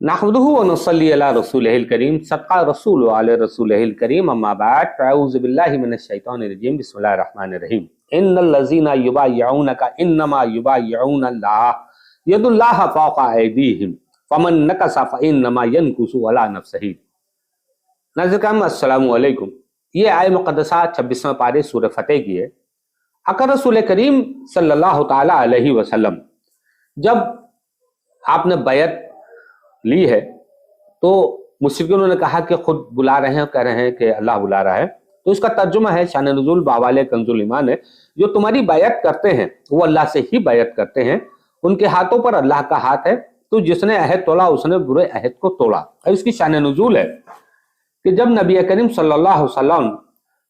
नहमदुहु व नसल्ली अला रसूलिहिल करीम सदका रसूल अला रसूलिहिल करीम अम्मा बाद फ़अऊज़ु बिल्लाहि मिनश शैतानिर रजीम बिस्मिल्लाहिर रहमानिर रहीम इन्नल लज़ीना युबाय्यऊनका इन्नमा युबाय्यऊनल्लाह यदुल्लाह फ़ौक़ा अयदीहिम फ़मन नकसा फ़इन्नमा यनकुसु अला नफ़्सिही। नाज़रीन अस्सलामु अलैकुम। ये आय मुक़द्दसा 26वां पारे सूरह फतेह की है। अकर रसूल करीम सल्लल्लाहु ताला अलैहि वसल्लम जब आपने बैत ली है तो मुश्रिकों ने कहा कि खुद बुला रहे हैं, कह रहे हैं कि अल्लाह बुला रहा है। तो इसका तर्जुमा है शान नुज़ूल बावाले कंजुल ईमान है, जो तुम्हारी बैत करते हैं वो अल्लाह से ही बैत करते हैं, उनके हाथों पर अल्लाह का हाथ है, तो जिसने अहद तोड़ा उसने बुरे अहद को तोड़ा। और इसकी शान नुज़ूल है कि जब नबी करीम सल्लल्लाहु अलैहि वसल्लम,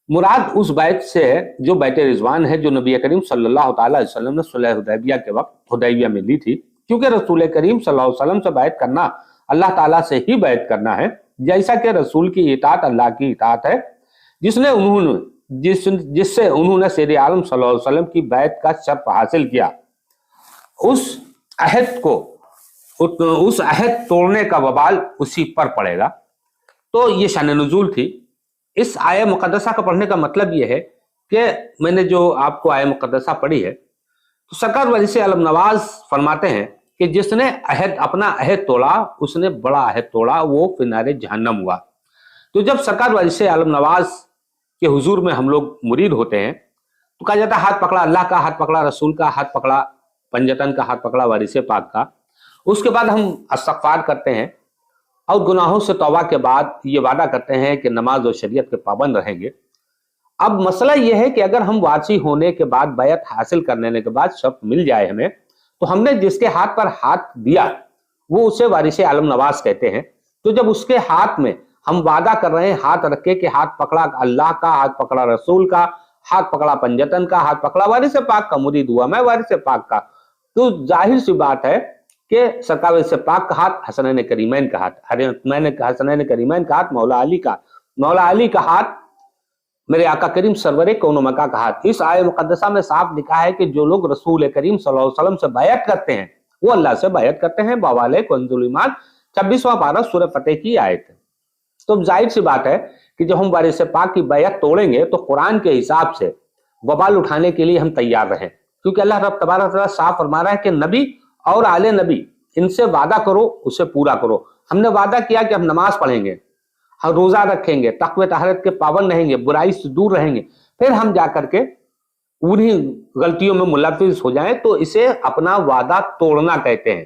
मुराद उस बैत से है जो बैत रिज़वान है, जो नबी करीम सल्लल्लाहु अलैहि वसल्लम ने सुलह हुदैबिया के वक्त हुदैबिया में ली थी। क्योंकि रसूल करीम सल्लल्लाहु अलैहि वसल्लम से बैत करना अल्लाह ताला से ही बैत करना है, जैसा कि रसूल की इताअत अल्लाह की इताअत है, जिससे उन्होंने शेर आलम सल्लल्लाहु अलैहि वसल्लम की बैत का शर्फ हासिल किया। उस अहद तोड़ने का वबाल उसी पर पड़ेगा। तो ये शान नुज़ूल थी। इस आय मुक़द्दसा का पढ़ने का मतलब ये है कि मैंने जो आपको आय मुक़द्दसा पढ़ी है, तो सरकार वली से आलम नवाज फरमाते हैं कि जिसने अपना अहद तोड़ा उसने बड़ा अहद तोड़ा, वो फिनारे जहन्नम हुआ। तो जब सरकार वली से आलम नवाज के हुजूर में हम लोग मुरीद होते हैं तो कहा जाता है हाथ पकड़ा, अल्लाह का हाथ पकड़ा, रसूल का हाथ पकड़ा, पंजतन का हाथ पकड़ा, वारिस पाक का। उसके बाद हम इस्तिग़फ़ार करते हैं और गुनाहों से तौबा के बाद ये वादा करते हैं कि नमाज और शरीयत के पाबंद रहेंगे। अब मसला यह है कि अगर हम वासी होने के बाद, बैत हासिल करने के बाद शर्त मिल जाए हमें, तो हमने जिसके हाथ पर हाथ दिया वो उसे वारिस आलम नवाज कहते हैं। तो जब उसके हाथ में हम वादा कर रहे हैं, हाथ रखे कि हाथ पकड़ा अल्लाह का, हाथ पकड़ा रसूल का, हाथ पकड़ा पंजतन का, हाथ पकड़ा वारिस पाक का, मुरीद हुआ मैं वारिस पाक का, तो जाहिर सी बात है कि सरकार वारिस पाक का हाथ, हसनैन करीमैन का हाथ, हसनैन करीमैन का हाथ, मौला अली का हाथ, मेरे आका करीम सरवरे कौनो मका का हाथ। इस आय मुक़द्दसा में साफ लिखा है कि जो लोग रसूल करीम सल्लल्लाहु अलैहि वसल्लम से बैत करते हैं वो अल्लाह से बैत करते हैं। बावाले कंजुल ईमान 26वां पारा सूरह फतेह की आयत है। तो जाहिर सी बात है कि जब हम वारिस पाक की बैत तोड़ेंगे तो कुरान के हिसाब से वबाल उठाने के लिए हम तैयार रहें, क्योंकि अल्लाह रब तबारक व तआला साफ फरमा रहा है कि नबी और आले नबी इनसे वादा करो, उसे पूरा करो। हमने वादा किया कि हम नमाज पढ़ेंगे, हम रोजा रखेंगे, तक़वा तहरत के पाबंद रहेंगे, बुराई से दूर रहेंगे, फिर हम जाकर के उन्हीं गलतियों में मुलव्विस हो जाएं, तो इसे अपना वादा तोड़ना कहते हैं।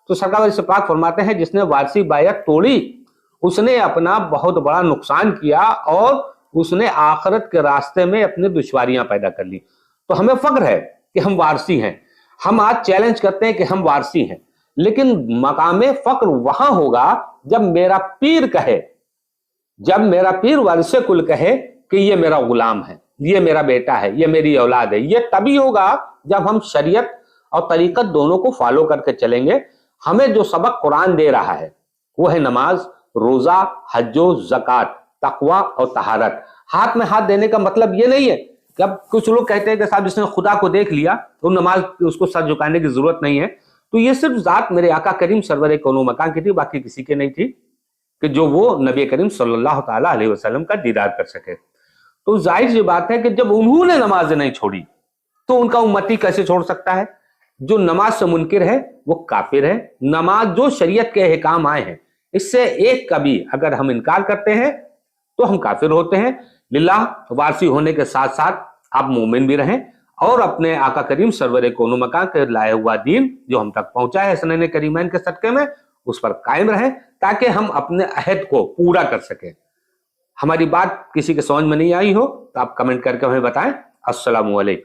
तो सरकार वारिस पाक फरमाते हैं जिसने वारसी बैत तोड़ी उसने अपना बहुत बड़ा नुकसान किया और उसने आखिरत के रास्ते में अपनी दुश्वारियां पैदा कर ली। तो हमें फख्र है कि हम वारसी हैं। हम आज चैलेंज करते हैं कि हम वारसी हैं, लेकिन मकामे फख्र वहां होगा जब मेरा पीर कहे, जब मेरा पीर वारिस कुल कहे कि ये मेरा गुलाम है, ये मेरा बेटा है, ये मेरी औलाद है। ये तभी होगा जब हम शरीयत और तरीकत दोनों को फॉलो करके चलेंगे। हमें जो सबक कुरान दे रहा है वो है नमाज, रोजा, हज्जो, ज़कात, तकवा और तहारत। हाथ में हाथ देने का मतलब ये नहीं है कि अब कुछ लोग कहते हैं कि साहब जिसने खुदा को देख लिया तो नमाज उसको सर झुकाने की जरूरत नहीं है। तो ये सिर्फ जात मेरे आका करीम सरवरे कौनो मकान की थी, बाकी किसी की नहीं थी कि जो वो नबी करीम सल्लल्लाहु ताला अलैहि वसल्लम का दीदार कर सके। तो जाहिर सी बात है कि जब उन्होंने नमाज नहीं छोड़ी तो उनका उम्मती कैसे छोड़ सकता है? जो नमाज से मुनकिर है वो काफिर है। नमाज जो शरीयत के अहकाम आए हैं इससे एक का भी अगर हम इनकार करते हैं तो हम काफिर होते हैं। लिल्लाह, वारसी होने के साथ साथ आप मोमिन भी रहें और अपने आका करीम सरवरे कौनो मकान के लाया हुआ दीन जो हम तक पहुंचा है हसनैन करीमैन के सदके में, उस पर कायम रहें ताकि हम अपने अहद को पूरा कर सकें। हमारी बात किसी के समझ में नहीं आई हो तो आप कमेंट करके हमें बताएं। अस्सलामु अलैकुम।